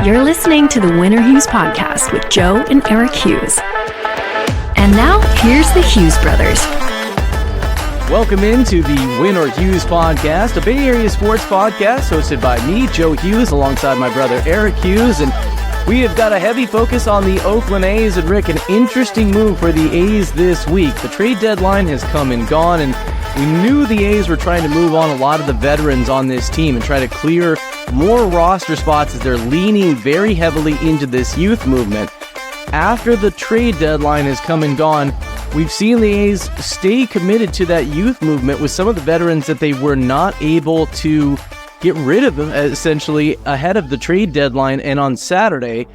You're listening to the Or Hughes Podcast with Joe and Eric Hughes. And now, here's the Hughes brothers. Welcome into the Or Hughes Podcast, a Bay Area sports podcast hosted by me, Joe Hughes, alongside my brother Eric Hughes. And we have got a heavy focus on the Oakland A's. And Rick, an interesting move for the A's this week. The trade deadline has come and gone, and we knew the A's were trying to move on a lot of the veterans on this team and try to clear more roster spots as they're leaning very heavily into this youth movement. After the trade deadline has come and gone, we've seen the A's stay committed to that youth movement with some of the veterans that they were not able to get rid of them essentially ahead of the trade deadline. And on Saturday,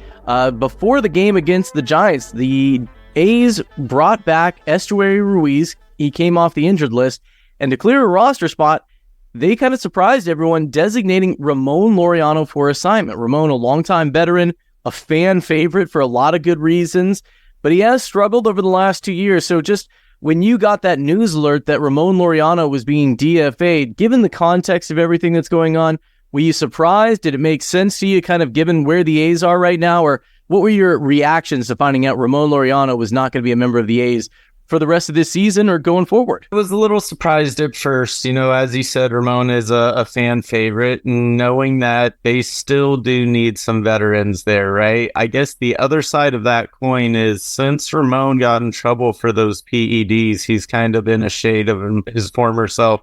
before the game against the Giants, the A's brought back Estuary Ruiz. He came off the injured list, and to clear a roster spot, they kind of surprised everyone, designating Ramon Laureano for assignment. Ramon, a longtime veteran, a fan favorite for a lot of good reasons, but he has struggled over the last 2 years. So just when you got that news alert that Ramon Laureano was being DFA'd, given the context of everything that's going on, were you surprised? Did it make sense to you, kind of given where the A's are right now? Or what were your reactions to finding out Ramon Laureano was not going to be a member of the A's for the rest of this season or going forward? I was a little surprised at first. As you said, Ramon is a fan favorite, and knowing that they still do need some veterans there, right? I guess the other side of that coin is, since Ramon got in trouble for those PEDs, he's kind of been a shade of his former self.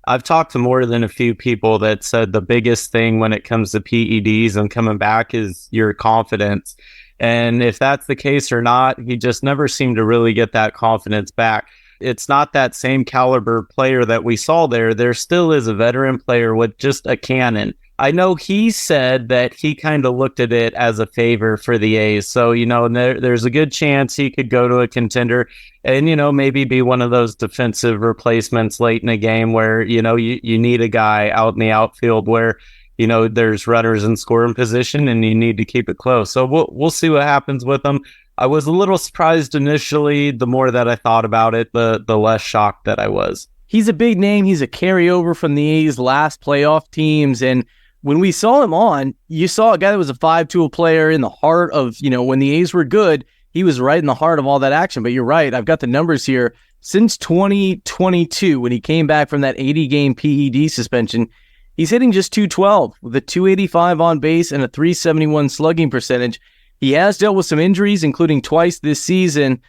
I've talked to more than a few people that said the biggest thing when it comes to PEDs and coming back is your confidence. And if that's the case or not, he just never seemed to really get that confidence back. It's not that same caliber player that we saw there. There still is a veteran player with just a cannon. I know he said that he kind of looked at it as a favor for the A's. So, there's a good chance he could go to a contender and, maybe be one of those defensive replacements late in a game where, you need a guy out in the outfield where there's runners in scoring position and you need to keep it close. So we'll see what happens with him. I was a little surprised initially. The more that I thought about it, the less shocked that I was. He's a big name. He's a carryover from the A's last playoff teams. And when we saw him on, you saw a guy that was a 5-tool player in the heart of, when the A's were good, he was right in the heart of all that action. But you're right. I've got the numbers here. Since 2022, when he came back from that 80-game PED suspension, he's hitting just .212 with a .285 on base and a .371 slugging percentage. He has dealt with some injuries, including twice this season.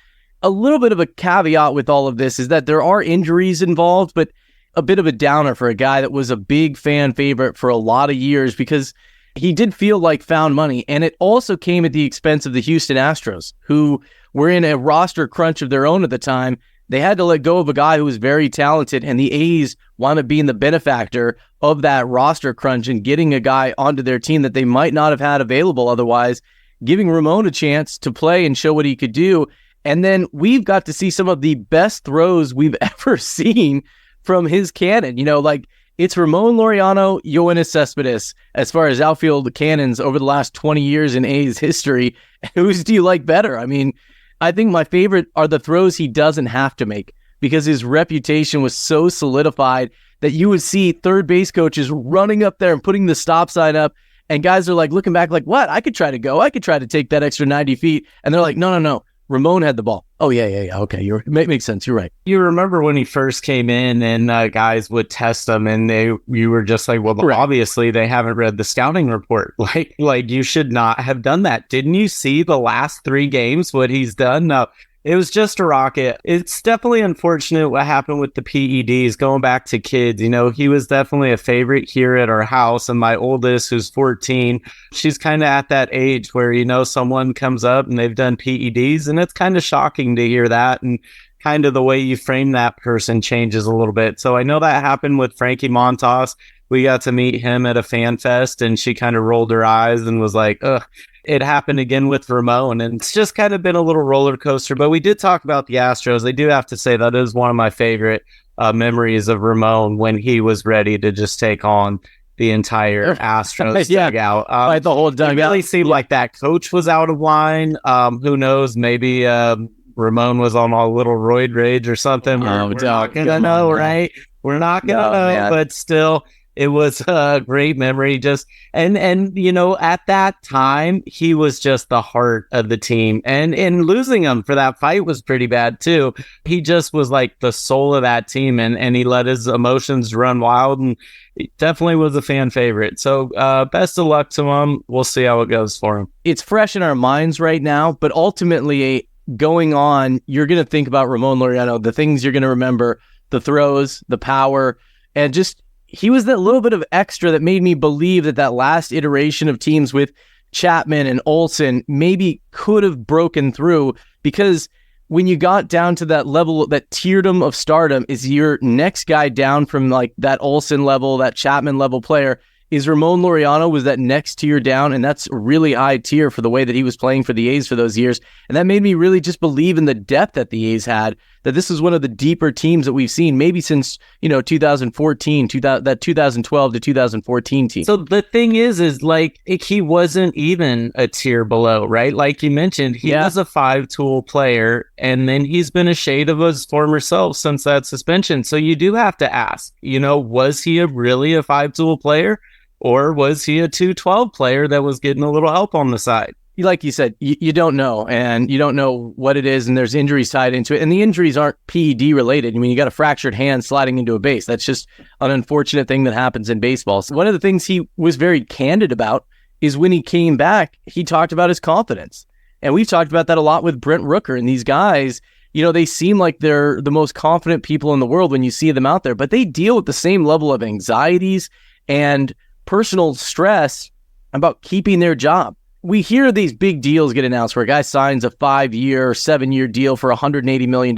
A little bit of a caveat with all of this is that there are injuries involved, but a bit of a downer for a guy that was a big fan favorite for a lot of years because he did feel like found money. And it also came at the expense of the Houston Astros, who were in a roster crunch of their own at the time. They had to let go of a guy who was very talented, and the A's wound up being the benefactor of that roster crunch and getting a guy onto their team that they might not have had available otherwise, giving Ramon a chance to play and show what he could do. And then we've got to see some of the best throws we've ever seen from his cannon. It's Ramon Laureano, Yoenis Cespedes, as far as outfield cannons over the last 20 years in A's history. Whose do you like better? I think my favorite are the throws he doesn't have to make because his reputation was so solidified that you would see third base coaches running up there and putting the stop sign up, and guys are like looking back like, what? I could try to go. I could try to take that extra 90 feet. And they're like, no. Ramon had the ball. Oh, yeah. Okay, makes sense. You're right. You remember when he first came in and guys would test him and you were just like, well, Correct. Obviously they haven't read the scouting report. Like you should not have done that. Didn't you see the last 3 games, what he's done? No, it was just a rocket. It's definitely unfortunate what happened with the PEDs. Going back to kids, he was definitely a favorite here at our house. And my oldest, who's 14, she's kind of at that age where, someone comes up and they've done PEDs. And it's kind of shocking to hear that. And kind of the way you frame that person changes a little bit. So I know that happened with Frankie Montas. We got to meet him at a fan fest and she kind of rolled her eyes and was like, ugh. It happened again with Ramon, and it's just kind of been a little roller coaster. But we did talk about the Astros. I do have to say that is one of my favorite memories of Ramon when he was ready to just take on the entire Astros dugout. The whole dugout. It really seemed like that coach was out of line. Who knows? Maybe Ramon was on a little roid rage or something. We're not gonna know, right? We're not gonna know, but still, It was a great memory. Just and you know, at that time, he was just the heart of the team. And losing him for that fight was pretty bad too. He just was like the soul of that team, and he let his emotions run wild, and he definitely was a fan favorite. So best of luck to him. We'll see how it goes for him. It's fresh in our minds right now, but ultimately going on, you're going to think about Ramon Laureano, the things you're going to remember, the throws, the power, and just he was that little bit of extra that made me believe that last iteration of teams with Chapman and Olsen maybe could have broken through, because when you got down to that level, that tierdom of stardom is your next guy down from like that Olsen level, that Chapman level player is Ramon Laureano, was that next tier down, and that's a really high tier for the way that he was playing for the A's for those years. And that made me really just believe in the depth that the A's had, that this is one of the deeper teams that we've seen, maybe since, 2014, that 2012 to 2014 team. So the thing is like, he wasn't even a tier below, right? Like you mentioned, he was a 5-tool player, and then he's been a shade of his former self since that suspension. So you do have to ask, was he really a 5-tool player? Or was he a 212 player that was getting a little help on the side? Like you said, you don't know, and you don't know what it is, and there's injuries tied into it, and the injuries aren't PED related. I mean, you got a fractured hand sliding into a base. That's just an unfortunate thing that happens in baseball. So one of the things he was very candid about is when he came back, he talked about his confidence. And we've talked about that a lot with Brent Rooker, and these guys, they seem like they're the most confident people in the world when you see them out there, but they deal with the same level of anxieties and personal stress about keeping their job. We hear these big deals get announced where a guy signs a 5-year or 7-year deal for $180 million.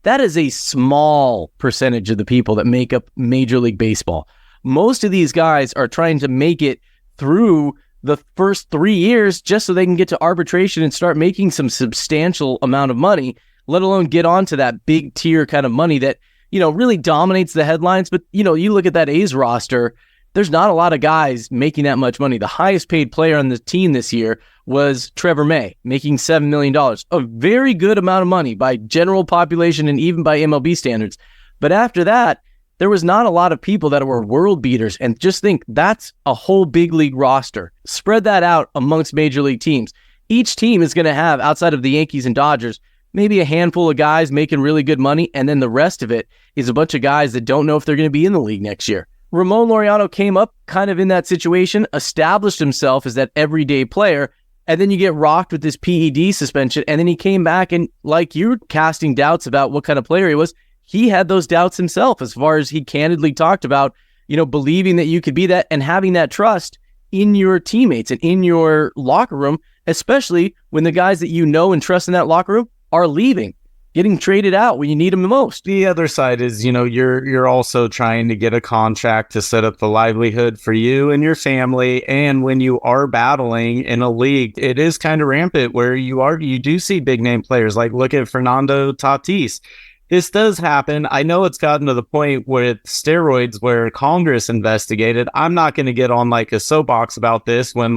That is a small percentage of the people that make up Major League Baseball. Most of these guys are trying to make it through the first 3 years just so they can get to arbitration and start making some substantial amount of money, let alone get onto that big tier kind of money that, really dominates the headlines. But, you look at that A's roster, there's not a lot of guys making that much money. The highest paid player on the team this year was Trevor May, making $7 million. A very good amount of money by general population and even by MLB standards. But after that, there was not a lot of people that were world beaters. And just think, that's a whole big league roster. Spread that out amongst major league teams. Each team is going to have, outside of the Yankees and Dodgers, maybe a handful of guys making really good money. And then the rest of it is a bunch of guys that don't know if they're going to be in the league next year. Ramon Laureano came up kind of in that situation, established himself as that everyday player, and then you get rocked with this PED suspension, and then he came back, and like you're casting doubts about what kind of player he was, he had those doubts himself as far as he candidly talked about, believing that you could be that and having that trust in your teammates and in your locker room, especially when the guys that and trust in that locker room are leaving, getting traded out when you need them the most. The other side is, you're also trying to get a contract to set up the livelihood for you and your family. And when you are battling in a league, it is kind of rampant where you do see big name players. Like look at Fernando Tatis. This does happen. I know it's gotten to the point with steroids where Congress investigated. I'm not going to get on like a soapbox about this when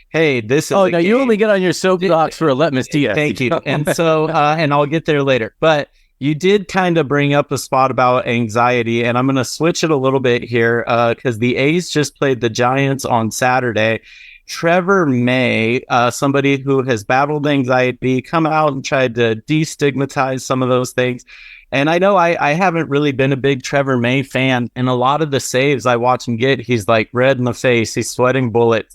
hey, this is... Oh, no, you only get on your soapbox for a litmus Diaz. Thank you. And so, and I'll get there later. But you did kind of bring up a spot about anxiety, and I'm going to switch it a little bit here because the A's just played the Giants on Saturday. Trevor May, somebody who has battled anxiety, come out and tried to destigmatize some of those things. And I know I haven't really been a big Trevor May fan, and a lot of the saves I watch him get, he's like red in the face, he's sweating bullets.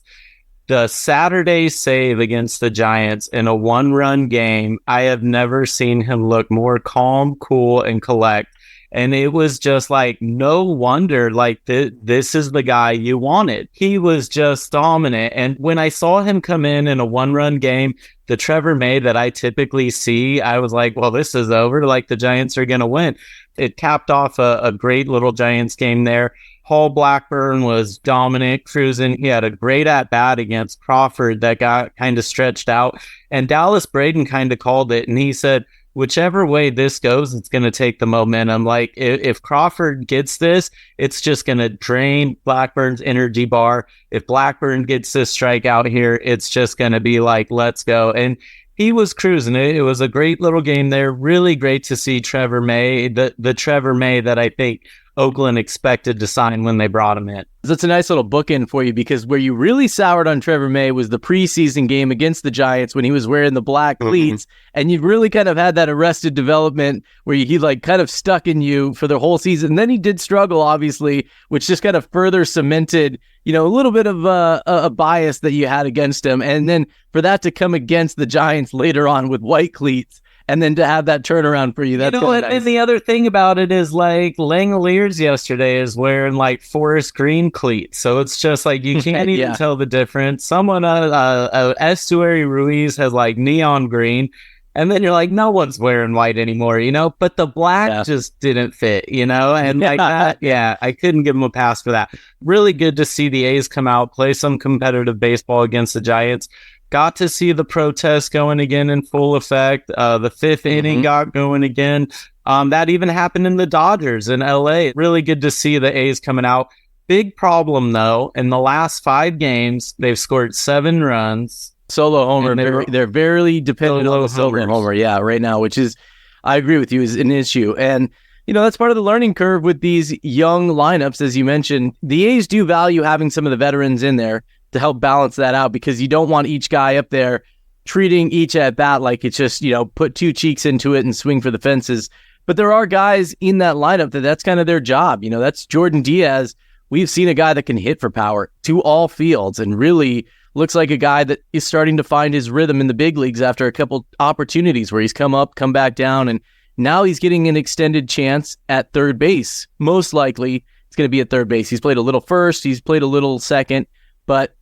The Saturday save against the Giants in a 1-run game, I have never seen him look more calm, cool, and collect. And it was just like, no wonder, this is the guy you wanted. He was just dominant. And when I saw him come in a 1-run game, the Trevor May that I typically see, I was like, well, this is over. The Giants are going to win. It capped off a great little Giants game there. Paul Blackburn was dominant, cruising. He had a great at-bat against Crawford that got kind of stretched out. And Dallas Braden kind of called it, and he said, whichever way this goes, it's going to take the momentum. Like, if Crawford gets this, it's just going to drain Blackburn's energy bar. If Blackburn gets this strikeout here, it's just going to be like, let's go. And he was cruising. It was a great little game there. Really great to see Trevor May, the Trevor May that I think Oakland expected to sign when they brought him in. That's a nice little bookend for you, because where you really soured on Trevor May was the preseason game against the Giants when he was wearing the black cleats, and you've really kind of had that arrested development where he like kind of stuck in you for the whole season. And then he did struggle, obviously, which just kind of further cemented, a little bit of a bias that you had against him. And then for that to come against the Giants later on with white cleats, and then to have that turnaround for you, that's nice. And the other thing about it is, like, Langoliers yesterday is wearing like forest green cleats, so it's just like you can't even tell the difference. Someone, Estuary Ruiz has like neon green, and then you're like, no one's wearing white anymore, But the black just didn't fit, and like that, I couldn't give them a pass for that. Really good to see the A's come out, play some competitive baseball against the Giants. Got to see the protest going again in full effect. The fifth inning got going again. That even happened in the Dodgers in LA. Really good to see the A's coming out. Big problem, though. In the last 5 games, they've scored 7 runs. Solo homer. They're very dependent on the solo homer. Yeah, right now, which is, I agree with you, is an issue. And, that's part of the learning curve with these young lineups, as you mentioned. The A's do value having some of the veterans in there to help balance that out, because you don't want each guy up there treating each at bat like it's just, put 2 cheeks into it and swing for the fences. But there are guys in that lineup that's kind of their job. That's Jordan Diaz. We've seen a guy that can hit for power to all fields and really looks like a guy that is starting to find his rhythm in the big leagues after a couple opportunities where he's come up, come back down, and now he's getting an extended chance at third base. Most likely it's going to be at third base. He's played a little first, he's played a little second, but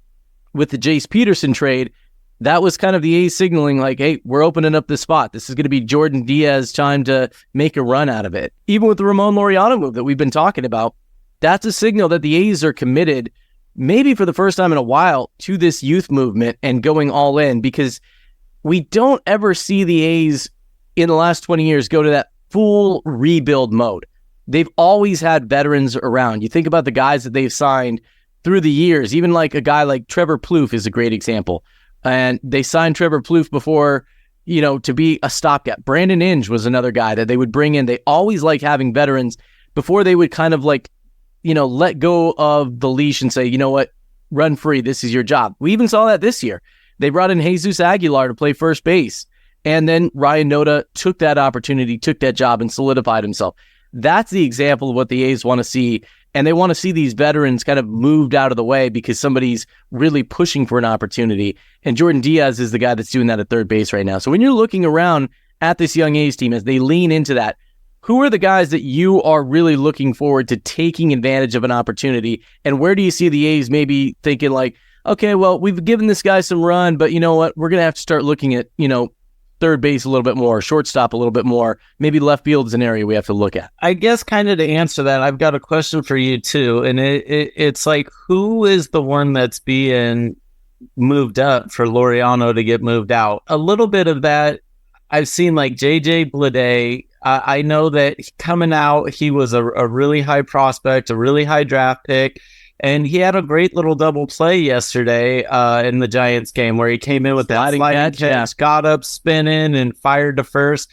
with the Jace Peterson trade, that was kind of the A's signaling like, hey, we're opening up this spot. This is going to be Jordan Diaz time to make a run out of it. Even with the Ramon Laureano move that we've been talking about, that's a signal that the A's are committed, maybe for the first time in a while, to this youth movement and going all in, because we don't ever see the A's in the last 20 years go to that full rebuild mode. They've always had veterans around. You think about the guys that they've signed through the years, even like a guy like Trevor Plouffe is a great example. And they signed Trevor Plouffe before, to be a stopgap. Brandon Inge was another guy that they would bring in. They always like having veterans before they would kind of like, let go of the leash and say, you know what, run free. This is your job. We even saw that this year. They brought in Jesus Aguilar to play first base. And then Ryan Noda took that opportunity, took that job, and solidified himself. That's the example of what the A's want to see. And they want to see these veterans kind of moved out of the way because somebody's really pushing for an opportunity. And Jordan Diaz is the guy that's doing that at third base right now. So when you're looking around at this young A's team as they lean into that, who are the guys that you are really looking forward to taking advantage of an opportunity? And where do you see the A's maybe thinking like, okay, well, we've given this guy some run, but you know what? We're going to have to start looking at, third base a little bit more, shortstop a little bit more, maybe left field is an area we have to look at. I guess kind of to answer that, I've got a question for you too. And it's like, who is the one that's being moved up for Laureano to get moved out? A little bit of that, I've seen like JJ Bleday. I know that coming out, he was a really high prospect, a really high draft pick. And he had a great little double play yesterday in the Giants game where he came in with that sliding catch, got up spinning and fired to first.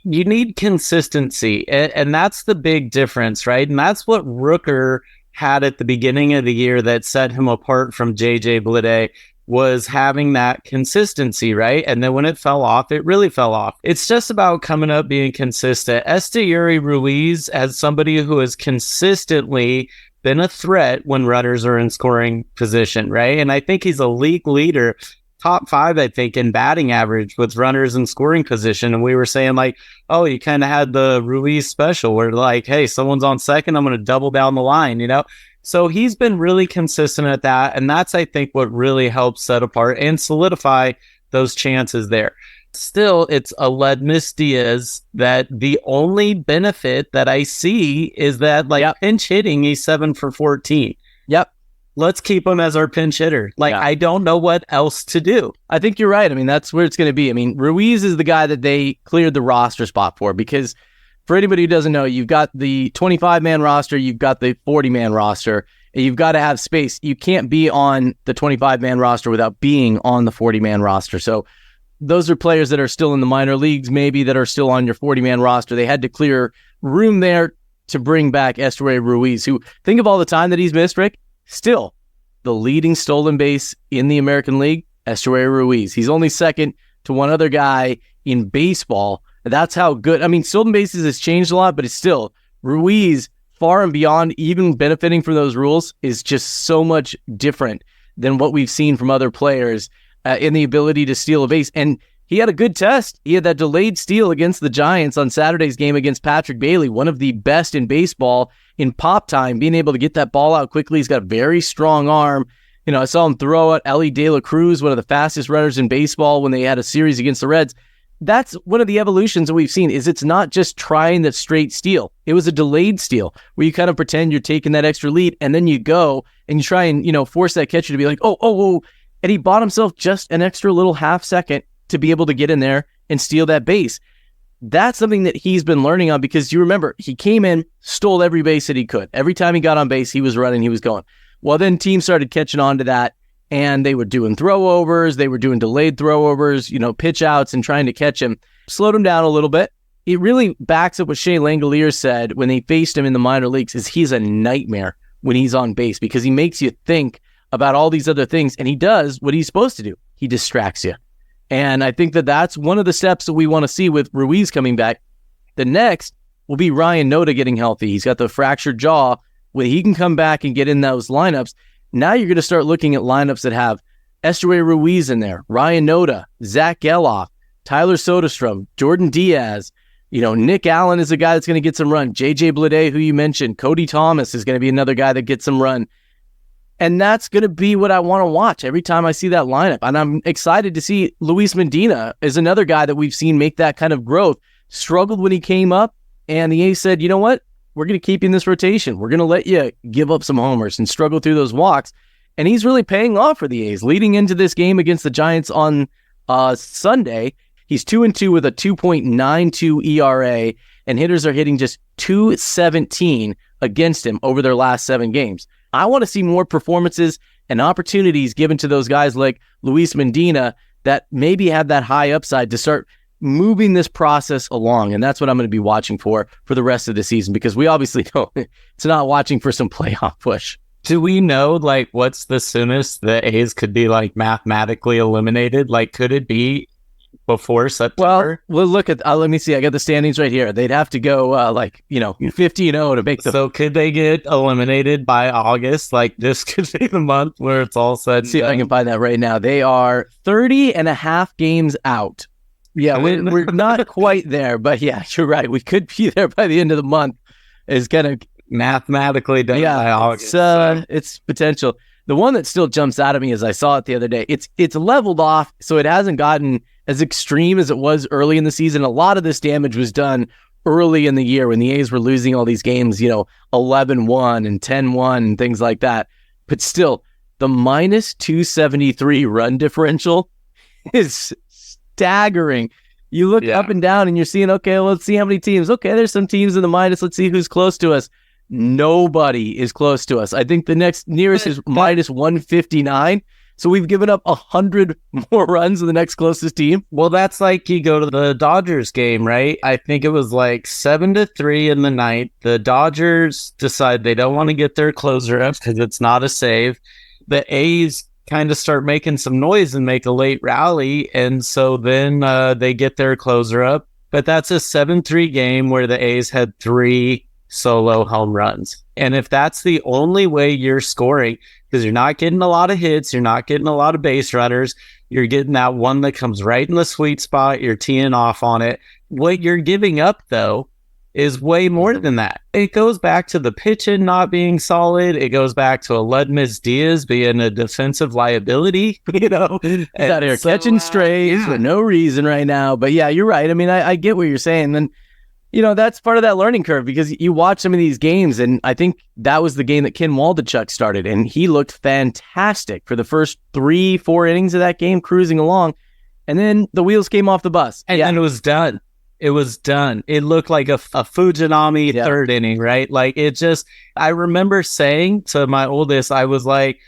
You need consistency, and that's the big difference, right? And that's what Rooker had at the beginning of the year that set him apart from JJ Bleday, was having that consistency, right? And then when it fell off, it really fell off. It's just about coming up, being consistent. Estuary Ruiz, as somebody who has consistently been a threat when runners are in scoring position, right? And I think he's a league leader, top 5, I think, in batting average with runners in scoring position. And we were saying like, oh, you kind of had the Ruiz special where like, hey, someone's on second, I'm going to double down the line, So he's been really consistent at that. And that's, I think, what really helps set apart and solidify those chances there. Still, it's Aledmys Diaz that the only benefit that I see is that pinch hitting, he's 7 for 14. Yep. Let's keep him as our pinch hitter. I don't know what else to do. I think you're right. I mean, that's where it's going to be. I mean, Ruiz is the guy that they cleared the roster spot for, because for anybody who doesn't know, you've got the 25-man roster, you've got the 40-man roster, and you've got to have space. You can't be on the 25-man roster without being on the 40-man roster. So those are players that are still in the minor leagues, maybe, that are still on your 40-man roster. They had to clear room there to bring back Esteury Ruiz, who, think of all the time that he's missed, Rick, still the leading stolen base in the American League, Esteury Ruiz. He's only second to one other guy in baseball. That's how good. I mean, stolen bases has changed a lot, but it's still Ruiz, far and beyond even benefiting from those rules, is just so much different than what we've seen from other players in the ability to steal a base. And he had a good test. He had that delayed steal against the Giants on Saturday's game against Patrick Bailey, one of the best in baseball in pop time, being able to get that ball out quickly. He's got a very strong arm. You know, I saw him throw at Ellie De La Cruz, one of the fastest runners in baseball, when they had a series against the Reds. That's one of the evolutions that we've seen, is it's not just trying that straight steal. It was a delayed steal where you kind of pretend you're taking that extra lead, and then you go and you try and, force that catcher to be like, oh. And he bought himself just an extra little half second to be able to get in there and steal that base. That's something that he's been learning on, because you remember, he came in, stole every base that he could. Every time he got on base, he was running, he was going. Well, then teams started catching on to that, and they were doing throwovers, they were doing delayed throwovers, pitch outs and trying to catch him. Slowed him down a little bit. It really backs up what Shea Langolier said when they faced him in the minor leagues, is he's a nightmare when he's on base, because he makes you think about all these other things, and he does what he's supposed to do. He distracts you. And I think that that's one of the steps that we want to see with Ruiz coming back. The next will be Ryan Noda getting healthy. He's got the fractured jaw. When he can come back and get in those lineups, now you're going to start looking at lineups that have Esteury Ruiz in there, Ryan Noda, Zach Geloff, Tyler Soderstrom, Jordan Diaz. Nick Allen is a guy that's going to get some run. JJ Bleday, who you mentioned, Cody Thomas is going to be another guy that gets some run. And that's going to be what I want to watch every time I see that lineup. And I'm excited to see Luis Medina is another guy that we've seen make that kind of growth. Struggled when he came up, and the A's said, you know what? We're going to keep you in this rotation. We're going to let you give up some homers and struggle through those walks. And he's really paying off for the A's. Leading into this game against the Giants on Sunday, he's 2-2 with a 2.92 ERA, and hitters are hitting just .217 against him over their last 7 games. I want to see more performances and opportunities given to those guys like Luis Medina that maybe have that high upside to start moving this process along. And that's what I'm going to be watching for the rest of the season, because we obviously know it's not watching for some playoff push. Do we know, what's the soonest the A's could be, mathematically eliminated? Could it be before September? Well, look at, let me see. I got the standings right here. They'd have to go, 50-0 to make the... So could they get eliminated by August? This could be the month where it's all said and see done. if I can find that right now. They are 30 and a half games out. Yeah, we're not quite there, but yeah, you're right. We could be there by the end of the month. Is kind of mathematically done by August. It's potential. The one that still jumps out at me, as I saw it the other day, it's leveled off, so it hasn't gotten as extreme as it was early in the season. A lot of this damage was done early in the year when the A's were losing all these games, 11-1 and 10-1 and things like that. But still, the minus 273 run differential is staggering. You look up and down and you're seeing, okay, well, let's see how many teams. Okay, there's some teams in the minus. Let's see who's close to us. Nobody is close to us. I think the next nearest is minus 159. So we've given up 100 more runs than the next closest team. Well, that's you go to the Dodgers game, right? I think it was 7-3 in the ninth. The Dodgers decide they don't want to get their closer up because it's not a save. The A's kind of start making some noise and make a late rally, and so then they get their closer up. But that's a 7-3 game where the A's had 3 solo home runs. And if that's the only way you're scoring, because you're not getting a lot of hits, you're not getting a lot of base runners, you're getting that one that comes right in the sweet spot, you're teeing off on it. What you're giving up, though, is way more than that. It goes back to the pitching not being solid. It goes back to Aledmys Diaz being a defensive liability, He's out here catching strays for no reason right now. But yeah, you're right. I mean, I get what you're saying. Then, that's part of that learning curve, because you watch some of these games, and I think that was the game that Ken Waldichuk started, and he looked fantastic for the first 3-4 innings of that game, cruising along. And then the wheels came off the bus. And it was done. It was done. It looked like a Fujinami third inning, right? I remember saying to my oldest, I was like,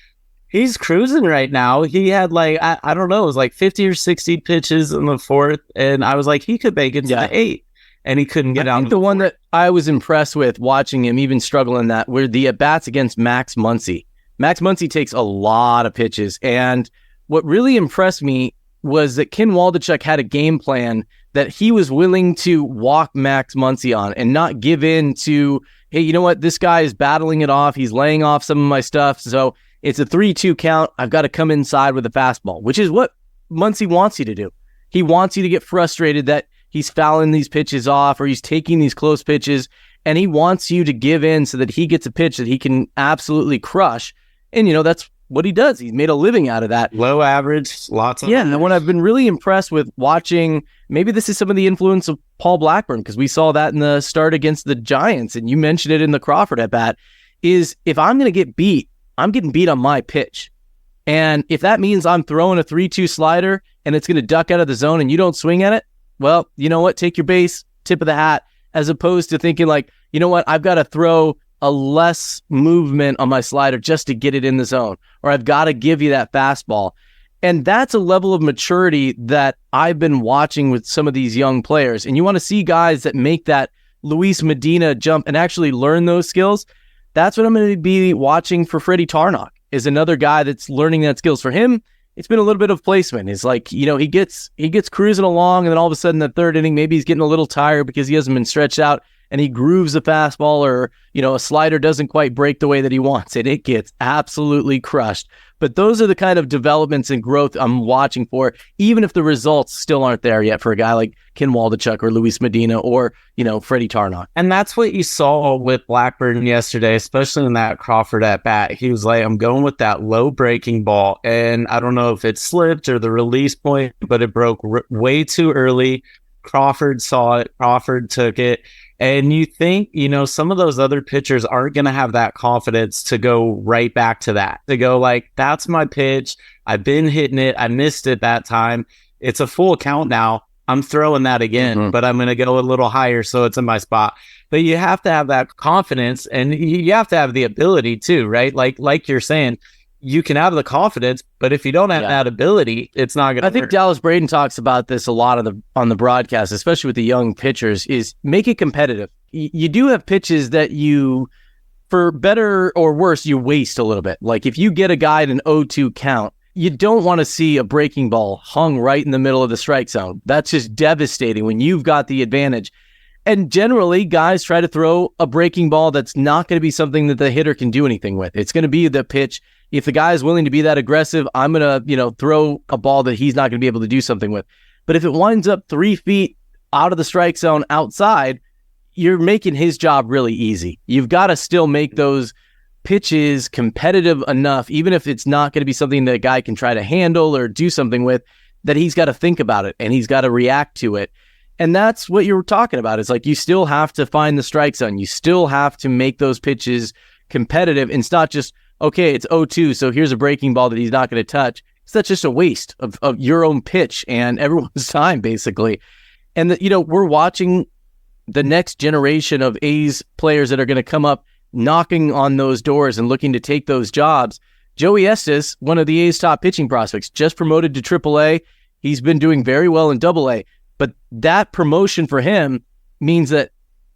he's cruising right now. He had I don't know, it was 50 or 60 pitches in the fourth. And I was like, he could make it to the 8th. and he couldn't get out. I think the one that I was impressed with watching him even struggle in that were the at-bats against Max Muncy. Max Muncy takes a lot of pitches, and what really impressed me was that Ken Waldichuk had a game plan that he was willing to walk Max Muncy on and not give in to, hey, you know what? This guy is battling it off. He's laying off some of my stuff. So it's a 3-2 count. I've got to come inside with a fastball, which is what Muncy wants you to do. He wants you to get frustrated that he's fouling these pitches off or he's taking these close pitches, and he wants you to give in so that he gets a pitch that he can absolutely crush. And, that's what he does. He's made a living out of that. Low average, lots of... Yeah, and what I've been really impressed with watching, maybe this is some of the influence of Paul Blackburn, because we saw that in the start against the Giants, and you mentioned it in the Crawford at-bat, is if I'm going to get beat, I'm getting beat on my pitch. And if that means I'm throwing a 3-2 slider and it's going to duck out of the zone and you don't swing at it, well, you know what? Take your base, tip of the hat, as opposed to thinking like, you know what? I've got to throw a less movement on my slider just to get it in the zone, or I've got to give you that fastball. And that's a level of maturity that I've been watching with some of these young players. And you want to see guys that make that Luis Medina jump and actually learn those skills. That's what I'm going to be watching for Freddie Tarnok, is another guy that's learning that skills. For him, it's been a little bit of placement. It's like, he gets cruising along, and then all of a sudden the third inning, maybe he's getting a little tired because he hasn't been stretched out, and he grooves a fastball, or, a slider doesn't quite break the way that he wants it. It gets absolutely crushed. But those are the kind of developments and growth I'm watching for, even if the results still aren't there yet for a guy like Ken Waldichuk or Luis Medina or, Freddie Tarnok. And that's what you saw with Blackburn yesterday, especially in that Crawford at-bat. He was like, I'm going with that low breaking ball. And I don't know if it slipped or the release point, but it broke way too early. Crawford saw it. Crawford took it. And you think, some of those other pitchers aren't going to have that confidence to go right back to that, to go like, that's my pitch. I've been hitting it. I missed it that time. It's a full count now. I'm throwing that again, but I'm going to go a little higher so it's in my spot. But you have to have that confidence, and you have to have the ability too, right? Like you're saying, you can have the confidence, but if you don't have that ability, it's not going to work. I think Dallas Braden talks about this a lot on the broadcast, especially with the young pitchers, is make it competitive. You do have pitches that you, for better or worse, you waste a little bit. Like if you get a guy at an 0-2 count, you don't want to see a breaking ball hung right in the middle of the strike zone. That's just devastating when you've got the advantage. And generally, guys try to throw a breaking ball that's not going to be something that the hitter can do anything with. It's going to be the pitch. If the guy is willing to be that aggressive, I'm going to, throw a ball that he's not going to be able to do something with. But if it winds up 3 feet out of the strike zone outside, you're making his job really easy. You've got to still make those pitches competitive enough, even if it's not going to be something that a guy can try to handle or do something with, that he's got to think about it and he's got to react to it. And that's what you're talking about. It's like you still have to find the strike zone. You still have to make those pitches competitive. And it's not just, okay, it's 0-2, so here's a breaking ball that he's not going to touch. It's not just a waste of your own pitch and everyone's time, basically. And, we're watching the next generation of A's players that are going to come up knocking on those doors and looking to take those jobs. Joey Estes, one of the A's top pitching prospects, just promoted to AAA. He's been doing very well in AA. But that promotion for him means that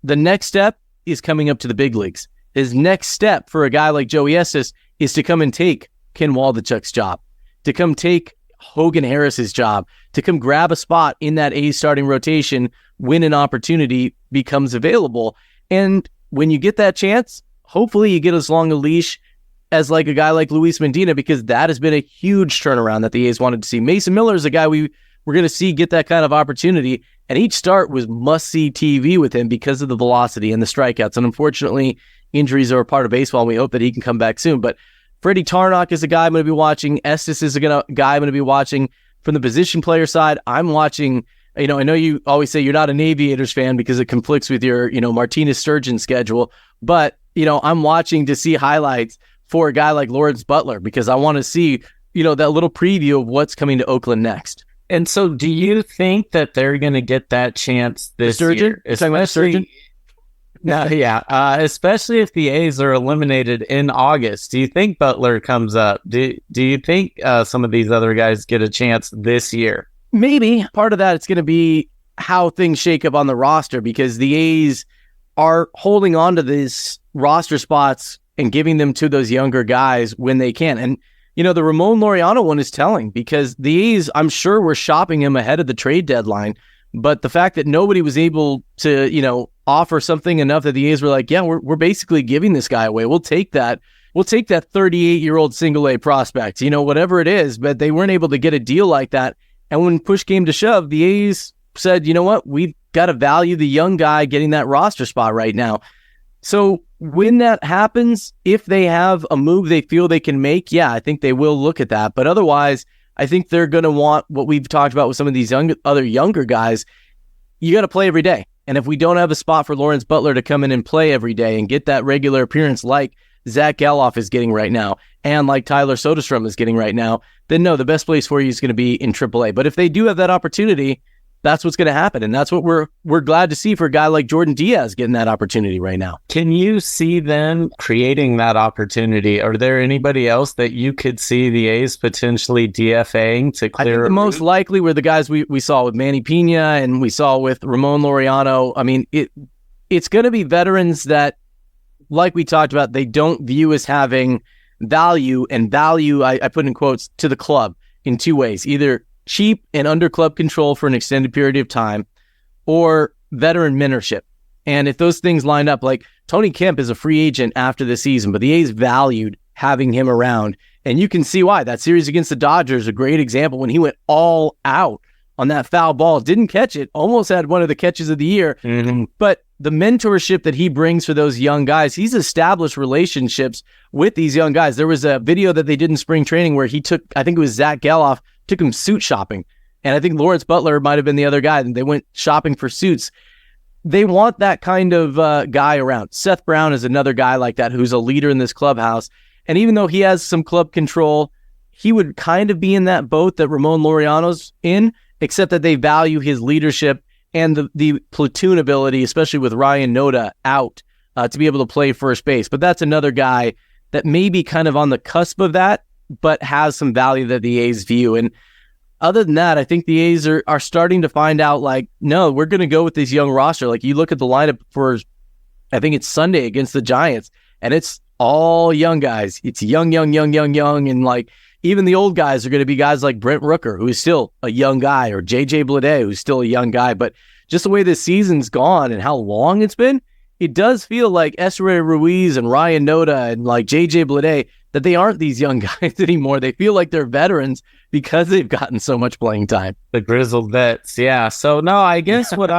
the next step is coming up to the big leagues. His next step for a guy like Joey Estes is to come and take Ken Waldichuk's job, to come take Hogan Harris's job, to come grab a spot in that A's starting rotation when an opportunity becomes available. And when you get that chance, hopefully you get as long a leash as like a guy like Luis Medina, because that has been a huge turnaround that the A's wanted to see. Mason Miller is a guy we're going to see get that kind of opportunity, and each start was must-see TV with him because of the velocity and the strikeouts. And unfortunately, injuries are a part of baseball, and we hope that he can come back soon. But Freddie Tarnok is a guy I'm going to be watching. Estes is a guy I'm going to be watching. From the position player side, I'm watching, I know you always say you're not an Aviators fan because it conflicts with your, Martinez Sturgeon schedule, but, I'm watching to see highlights for a guy like Lawrence Butler because I want to see, that little preview of what's coming to Oakland next. And so do you think that they're going to get that chance this year? Sturgeon? No, yeah. Especially if the A's are eliminated in August. Do you think Butler comes up? Do you think some of these other guys get a chance this year? Maybe. Part of that, it's going to be how things shake up on the roster, because the A's are holding on to these roster spots and giving them to those younger guys when they can. And, the Ramon Laureano one is telling, because the A's, I'm sure, were shopping him ahead of the trade deadline. But the fact that nobody was able to, offer something enough that the A's were like, yeah, we're basically giving this guy away. We'll take that. We'll take that 38-year-old single A prospect, whatever it is. But they weren't able to get a deal like that. And when push came to shove, the A's said, you know what, we've got to value the young guy getting that roster spot right now. So when that happens, if they have a move they feel they can make, yeah, I think they will look at that. But otherwise, I think they're going to want what we've talked about with some of these other younger guys. You got to play every day. And if we don't have a spot for Lawrence Butler to come in and play every day and get that regular appearance like Zach Geloff is getting right now and like Tyler Soderstrom is getting right now, then no, the best place for you is going to be in AAA. But if they do have that opportunity, that's what's going to happen. And that's what we're glad to see for a guy like Jordan Diaz getting that opportunity right now. Can you see them creating that opportunity? Are there anybody else that you could see the A's potentially DFAing to clear? I think the most likely were the guys we saw with Manny Pena and we saw with Ramon Laureano. I mean, it's going to be veterans that, like we talked about, they don't view as having value, and value, I put in quotes, to the club in two ways: either cheap and under club control for an extended period of time, or veteran mentorship. And if those things line up, like Tony Kemp is a free agent after the season, but the A's valued having him around. And you can see why. That series against the Dodgers is a great example when he went all out on that foul ball, didn't catch it, almost had one of the catches of the year. Mm-hmm. But the mentorship that he brings for those young guys, he's established relationships with these young guys. There was a video that they did in spring training where he took, I think it was Zach Geloff, took him suit shopping. And I think Lawrence Butler might have been the other guy, and they went shopping for suits. They want that kind of guy around. Seth Brown is another guy like that who's a leader in this clubhouse. And even though he has some club control, he would kind of be in that boat that Ramon Laureano's in, except that they value his leadership and the platoon ability, especially with Ryan Noda out, to be able to play first base. But that's another guy that may be kind of on the cusp of that, but has some value that the A's view. And other than that, I think the A's are starting to find out, like, no, we're going to go with this young roster. Like, you look at the lineup for, I think it's Sunday against the Giants, and it's all young guys. It's young. And like, even the old guys are going to be guys like Brent Rooker, who is still a young guy, or JJ Bleday, who's still a young guy. But just the way this season's gone and how long it's been, it does feel like Esteury Ruiz and Ryan Noda and like JJ Bleday, that they aren't these young guys anymore. They feel like they're veterans because they've gotten so much playing time. The grizzled vets. Yeah. So no, I guess what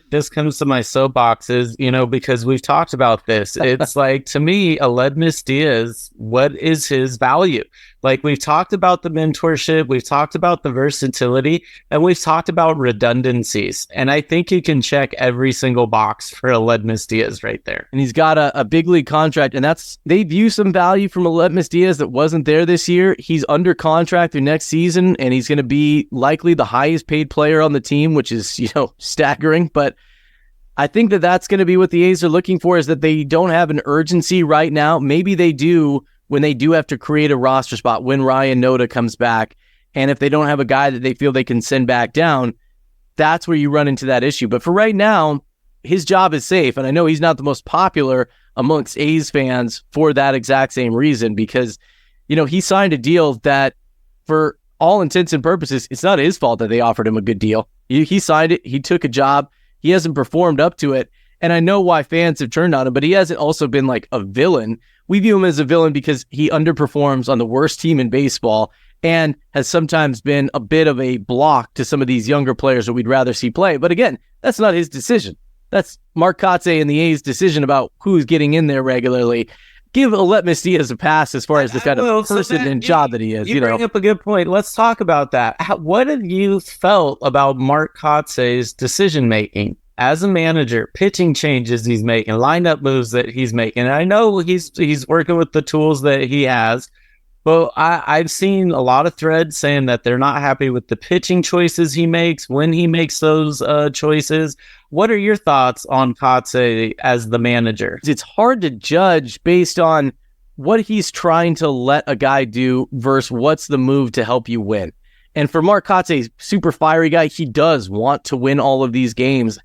this comes to my soapbox is, because we've talked about this. It's like, to me, Aledmys Diaz, what is his value? Like, we've talked about the mentorship, we've talked about the versatility, and we've talked about redundancies. And I think you can check every single box for Aledmys Diaz right there. And he's got a big league contract, and they view some value from Aledmys Diaz that wasn't there this year. He's under contract through next season, and he's going to be likely the highest paid player on the team, which is, staggering. But I think that's going to be what the A's are looking for, is that they don't have an urgency right now. Maybe they do when they do have to create a roster spot, when Ryan Noda comes back. And if they don't have a guy that they feel they can send back down, that's where you run into that issue. But for right now, his job is safe. And I know he's not the most popular amongst A's fans for that exact same reason, because, he signed a deal that, for all intents and purposes, it's not his fault that they offered him a good deal. He signed it. He took a job. He hasn't performed up to it. And I know why fans have turned on him, but he hasn't also been like a villain. We view him as a villain because he underperforms on the worst team in baseball and has sometimes been a bit of a block to some of these younger players that we'd rather see play. But again, that's not his decision. That's Mark Kotsay and the A's decision about who's getting in there regularly. Give Aledmys Diaz a pass as far as the kind of person and job that he is. You bring up a good point. Let's talk about that. What have you felt about Mark Kotsay's decision-making as a manager, pitching changes he's making, lineup moves that he's making? And I know he's working with the tools that he has, but I've seen a lot of threads saying that they're not happy with the pitching choices he makes when he makes those choices. What are your thoughts on Kotsay as the manager? It's hard to judge based on what he's trying to let a guy do versus what's the move to help you win. And for Mark Kotsay, super fiery guy, he does want to win all of these games.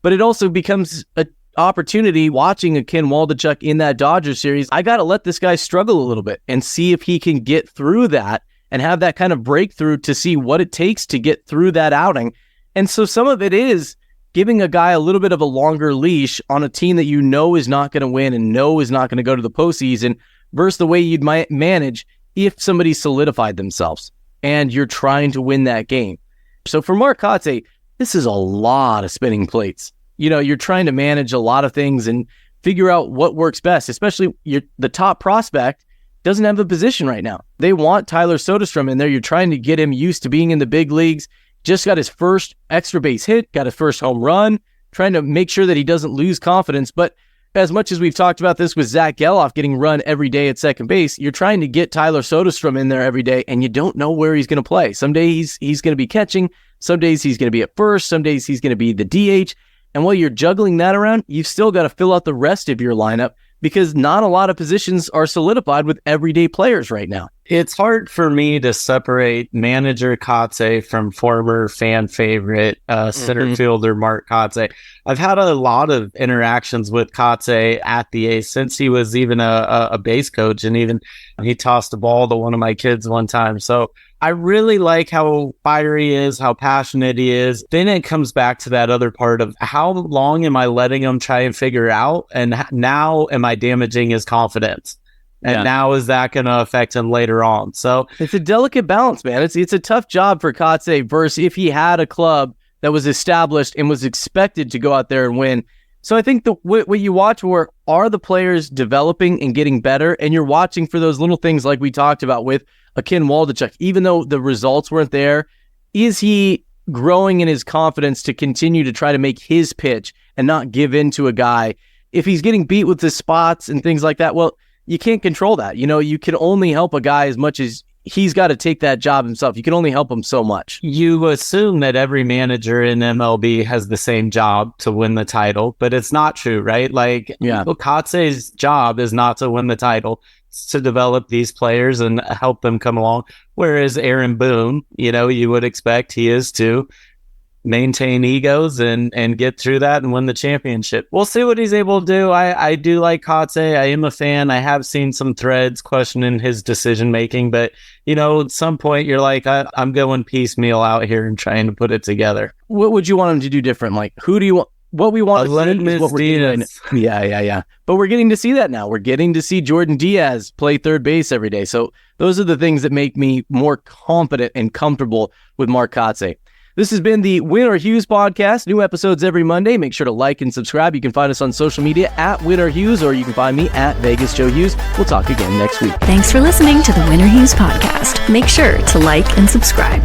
But it also becomes an opportunity watching a Ken Waldichuk in that Dodgers series. I got to let this guy struggle a little bit and see if he can get through that and have that kind of breakthrough to see what it takes to get through that outing. And so some of it is giving a guy a little bit of a longer leash on a team that you know is not going to win and know is not going to go to the postseason versus the way you'd manage if somebody solidified themselves and you're trying to win that game. So for Mark Kotsay, this is a lot of spinning plates. You're trying to manage a lot of things and figure out what works best, especially the top prospect doesn't have a position right now. They want Tyler Soderstrom in there. You're trying to get him used to being in the big leagues. Just got his first extra base hit, got his first home run, trying to make sure that he doesn't lose confidence. But as much as we've talked about this with Zach Geloff getting run every day at second base, you're trying to get Tyler Soderstrom in there every day, and you don't know where he's going to play. Some days he's going to be catching, some days he's going to be at first, some days he's going to be the DH. And while you're juggling that around, you've still got to fill out the rest of your lineup because not a lot of positions are solidified with everyday players right now. It's hard for me to separate manager Kotsay from former fan favorite center fielder Mark Kotsay. I've had a lot of interactions with Kotsay at the A's since he was even a base coach, and even he tossed a ball to one of my kids one time. So I really like how fiery he is, how passionate he is. Then it comes back to that other part of how long am I letting him try and figure out, and now am I damaging his confidence? And now is that going to affect him later on? So it's a delicate balance, man. It's a tough job for Kotsay versus if he had a club that was established and was expected to go out there and win. So I think what you watch for are the players developing and getting better, and you're watching for those little things like we talked about with a Ken Waldichuk. Even though the results weren't there, is he growing in his confidence to continue to try to make his pitch and not give in to a guy? If he's getting beat with his spots and things like that, well, you can't control that. You can only help a guy as much as he's got to take that job himself. You can only help him so much. You assume that every manager in MLB has the same job to win the title, but it's not true, right? Kotsay's job is not to win the title. It's to develop these players and help them come along. Whereas Aaron Boone, you would expect he is to maintain egos and get through that and win the championship. We'll see what he's able to do. I do like Kotsay. I am a fan. I have seen some threads questioning his decision making, but at some point you're like, I'm going piecemeal out here and trying to put it together. What would you want him to do different? Like, who do you want? What we want to see is what we're getting. Yeah. But we're getting to see that now. We're getting to see Jordan Diaz play third base every day. So those are the things that make me more confident and comfortable with Mark Kotsay. This has been the Or Hughes Podcast. New episodes every Monday. Make sure to like and subscribe. You can find us on social media at Or Hughes, or you can find me at Vegas Joe Hughes. We'll talk again next week. Thanks for listening to the Or Hughes Podcast. Make sure to like and subscribe.